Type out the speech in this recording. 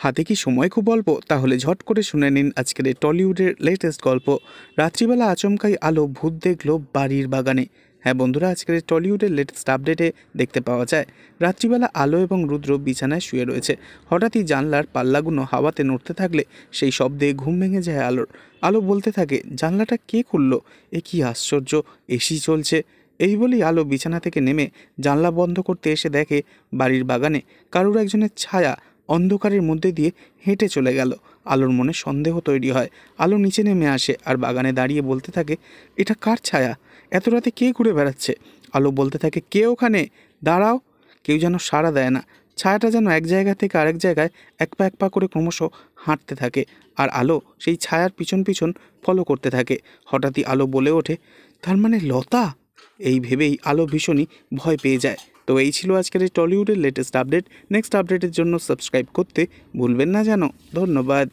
হাতে কি সময় খুব অল্প? তাহলে ঝট করে শুনে নিন আজকের এই টলিউডের লেটেস্ট গল্প। রাত্রিবেলা আচমকাই আলো ভূত দেখল বাড়ির বাগানে। হ্যাঁ বন্ধুরা, আজকের এই টলিউডের লেটেস্ট আপডেটে দেখতে পাওয়া যায় রাত্রিবেলা আলো এবং রুদ্র বিছানায় শুয়ে রয়েছে। হঠাৎই জানলার পাল্লাগুলো হাওয়াতে নড়তে থাকলে সেই শব্দে ঘুম ভেঙে যায় আলোর। আলো বলতে থাকে, জানলাটা কে খুললো? এ কি আশ্চর্য, এসি চলছে। এই বলেই আলো বিছানা থেকে নেমে জানলা বন্ধ করতে এসে দেখে বাড়ির বাগানে কারুর একজনের ছায়া অন্ধকারের মধ্যে দিয়ে হেঁটে চলে গেল। আলোর মনে সন্দেহ তৈরি হয়। আলো নিচে নেমে আসে আর বাগানে দাঁড়িয়ে বলতে থাকে, এটা কার ছায়া? এত রাতে কে ঘুরে বেড়াচ্ছে? আলো বলতে থাকে, কে ওখানে? দাঁড়াও। কেউ যেন সাড়া দেয় না। ছায়াটা যেন এক জায়গা থেকে আরেক জায়গায় এক পা করে ক্রমশ হাঁটতে থাকে, আর আলো সেই ছায়ার পিছন পিছন ফলো করতে থাকে। হঠাৎই আলো বলে ওঠে, তার মানে লতা। এই ভেবেই আলো ভীষণই ভয় পেয়ে যায়। তো এই ছিল আজকের এই টলিউডের লেটেস্ট আপডেট। নেক্সট আপডেটের জন্য সাবস্ক্রাইব করতে ভুলবেন না যেন। ধন্যবাদ।